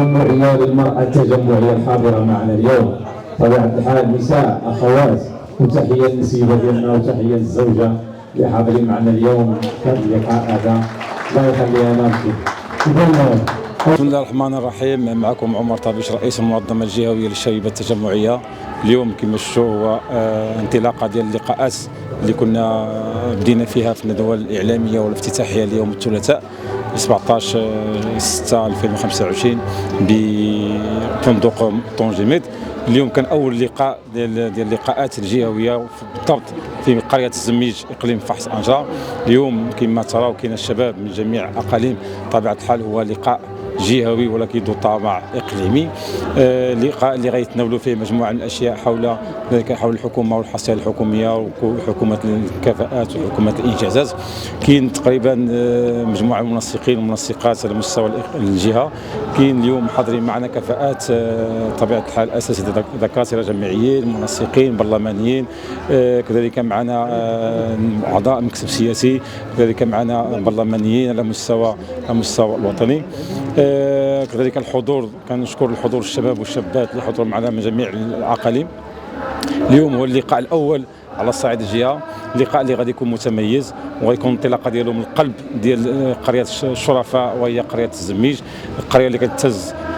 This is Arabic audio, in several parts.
التجمعية للمرأة التجمعية الحاضرة معنا اليوم. طبيعة الحال نساء أخوات، وتحية للسيدة ديالنا وتحية للزوجة اللي حاضرين معنا اليوم في هذا اللقاء هذا. الله يخليها نفسي. بسم الله الرحمن الرحيم. معكم عمر طابيش رئيس المنظمة الجهوية للشبيبة التجمعية. اليوم كما شفتوا هو انطلاقة ديال اللقاءات اللي كنا بدينا فيها في الندوة الإعلامية والافتتاحية اليوم الثلاثاء 17/6/2025 بفندق طونجيميد. اليوم كان أول لقاء ديال اللقاءات الجهوية بالضبط في قرية الزميج إقليم فحص أنجرة. اليوم كما تراو كاين الشباب من جميع الأقاليم. طبيعة الحال هو لقاء جهوي ولكن ذو طابع اقليمي. لقاء اللي غيتناولوا فيه مجموعه من الاشياء حول الحكومه والحصيله الحكوميه وحكومه الكفاءات وحكومه الانجازات. كاين تقريبا مجموعه من المنسقين والمنسقات على مستوى الجهه. كاين اليوم حاضرين معنا كفاءات طبيعه الحال اساتذه دكاتره جامعيين، منسقين برلمانيين، كذلك معنا اعضاء مكتب سياسي، كذلك معنا برلمانيين على المستوى الوطني. كذلك الحضور، كنشكر الحضور الشباب والشابات اللي حضروا معنا من جميع الاقاليم. اليوم هو اللقاء الاول على الصعيد الجهه، اللقاء اللي غادي يكون متميز وغيكون انطلاقه ديالو من القلب ديال قريه الشرفاء وهي قريه الزميج، القريه اللي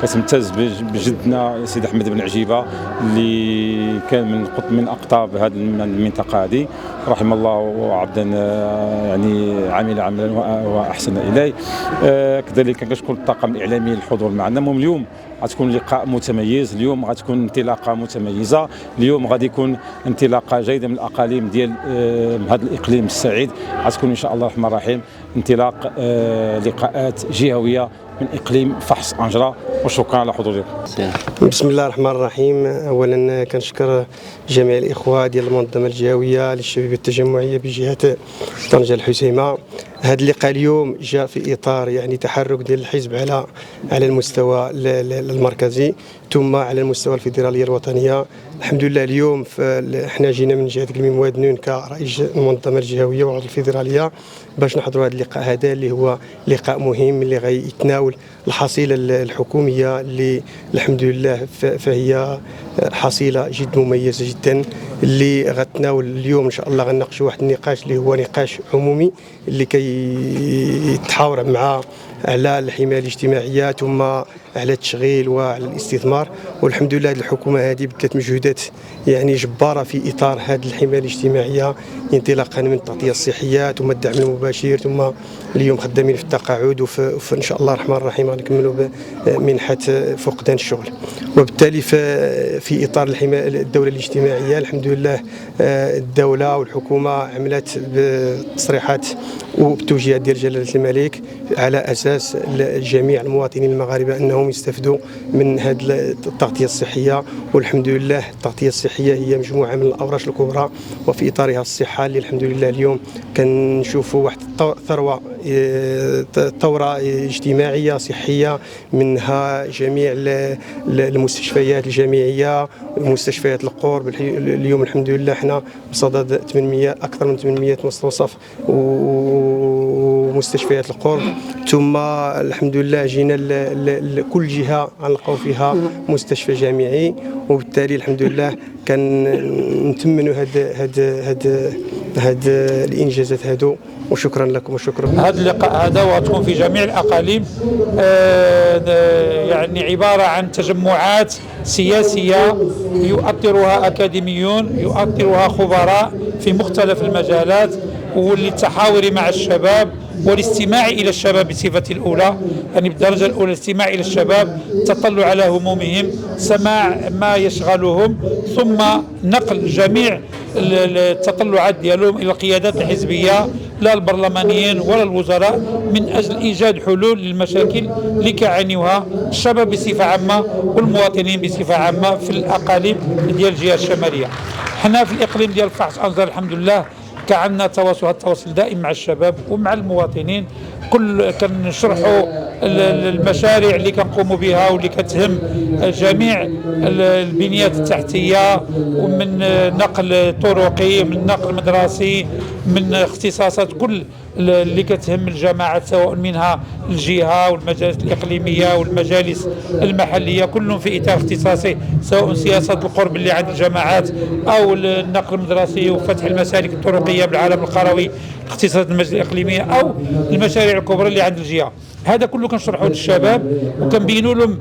كتمتاز بجدنا سيد احمد بن عجيبه اللي كان من اقطاب هذه المنطقه هذه، رحم الله عبدا يعني عمل عملا واحسن اليه. كذلك كنشكر الطاقم الاعلامي الحضور معنا. اليوم غتكون لقاء متميز، اليوم غتكون انطلاقه متميزه، اليوم غادي يكون انطلاقه جيده من الاقاليم ديال هذا الاقليم السعيد. غتكون ان شاء الله الرحمن الرحيم انطلاق لقاءات جهويه من اقليم فحص أنجرة. وشكرا على حضوركم. بسم الله الرحمن الرحيم. اولا كنشكر جميع الاخوه ديال المنظمه الجهويه للشبيبه التجمعيه بجهه طنجه الحسيمه. هذا اللقاء اليوم جاء في اطار يعني تحرك ديال الحزب على المستوى المركزي ثم على المستوى الفيدراليه الوطنيه. الحمد لله اليوم احنا جينا من جهه قلمي موادنون كرئيس المنظمه الجهويه وعضو الفيدراليه باش نحضروا هذا اللقاء هذا اللي هو لقاء مهم اللي غيتناول الحصيله الحكوميه اللي الحمد لله فهي حصيله جد مميزه جدا اللي غتناول اليوم ان شاء الله. غنناقشوا واحد النقاش اللي هو نقاش عمومي اللي كيتحاور مع على الحمايه الاجتماعيه ثم على التشغيل وعلى الاستثمار. والحمد لله الحكومه هذه بذلت مجهودات يعني جباره في اطار هذه الحمايه الاجتماعيه، انطلاقا من التغطيه الصحيه ثم الدعم المباشر ثم اليوم خدامين في التقاعد وفي ان شاء الله الرحمن الرحيم غنكملوا بمنحه فقدان الشغل. وبالتالي في اطار الحمايه الدوله الاجتماعيه الحمد لله الدوله والحكومه عملت بتصريحات وبتوجيهات ديال جلاله الملك على اساس جميع المواطنين المغاربه انهم يستفدوا من هذه التغطيه الصحيه. والحمد لله التغطيه الصحيه هي مجموعه من الاوراش الكبرى وفي اطارها الصحه اللي الحمد لله اليوم كنشوفوا واحد ثوره اجتماعيه صحيه منها جميع المستشفيات الجامعيه ومستشفيات القرب. اليوم الحمد لله احنا بصدد اكثر من 800 مستوصف ومستشفيات القرب ثم الحمد لله جينا كل جهه غنلقاو فيها مستشفى جامعي. وبالتالي الحمد لله كنتمنوا هاد الانجازات هادو. وشكرا لكم وشكرا. هذا اللقاء هذا وتكون في جميع الاقاليم يعني عباره عن تجمعات سياسيه يؤطرها اكاديميون يؤطرها خبراء في مختلف المجالات وللتحاور مع الشباب والاستماع إلى الشباب بصفة الأولى، يعني بالدرجة الأولى الاستماع إلى الشباب، التطلع على همومهم، سماع ما يشغلهم، ثم نقل جميع التطلعات ديالهم إلى القيادات الحزبية لا البرلمانيين ولا الوزراء من أجل إيجاد حلول للمشاكل اللي كيعانيوها الشباب بصفة عامة والمواطنين بصفة عامة في الأقاليم ديال الجهة الشمالية. حنا في الإقليم ديال فحص أنجرة الحمد لله كان عندنا التواصل دائم مع الشباب ومع المواطنين. كنشرحوا المشاريع اللي كنقوموا بها واللي كتهم جميع البنيات التحتيه ومن نقل طرقي من نقل مدرسي من اختصاصات كل اللي كتهم الجماعات، سواء منها الجهة والمجالس الإقليمية والمجالس المحلية، كلهم في إطار اختصاصي، سواء سياسة القرب اللي عند الجماعات أو النقل المدرسي وفتح المسالك الطرقية بالعالم القروي، اختصاصات المجالس الإقليمية أو المشاريع الكبرى اللي عند الجهة. هذا كله كنشرحوه للشباب وكنبينوا لهم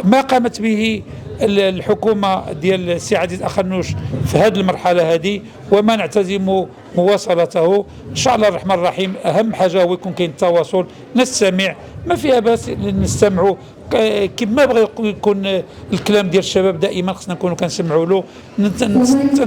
ما قامت به الحكومة ديال السي عزيز أخنوش في هذه المرحلة هذه، وما نعتزم مواصلته إن شاء الله الرحمن الرحيم. أهم حاجة هو يكون كاين التواصل، نستمع، ما فيها بس نستمعوا كما بغى يكون الكلام ديال الشباب دائما خصنا نكونوا كنسمعوا له،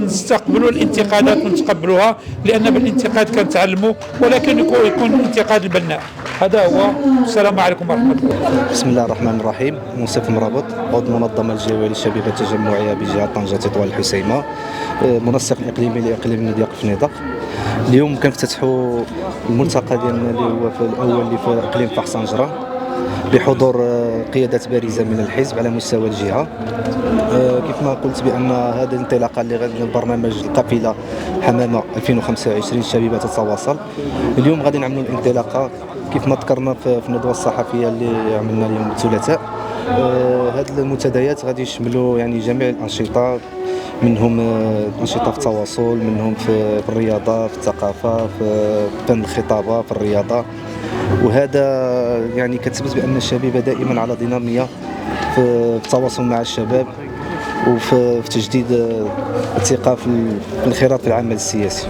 نستقبلوا الانتقادات ونتقبلوها، لأن بالانتقاد كنتعلموا، ولكن يكون الانتقاد البناء. هذا هو. السلام عليكم ورحمة الله. بسم الله الرحمن الرحيم. مصطفى مرابط، عضو المنظمة الجوية للشبيبة التجمعية بجهة طنجة تطوان الحسيمة، منسق الإقليمي لإقليم نضيق في نضاق. اليوم كنفتتحوا الملتقى ديالنا اللي هو في الأول اللي في إقليم فحص أنجرة بحضور قيادة بارزة من الحزب على مستوى الجهة. كيف ما قلت بأن هذه الانطلاقة اللي غادي البرنامج القافلة حمامة 2025 الشبيبة تتواصل. اليوم غادي نعملوا الانطلاقة كيف ما ذكرنا في الندوة الصحفية اللي عملنا اليوم الثلاثاء. هذه المنتديات غادي يشملوا يعني جميع الأنشطة، منهم أنشطة في التواصل، منهم في الرياضة، في الثقافة، في فن الخطابة، في الرياضة. وهذا يعني كتثبت بأن الشبيبة دائما على دينامية في التواصل مع الشباب وفي تجديد الثقة في الانخراط في العمل السياسي.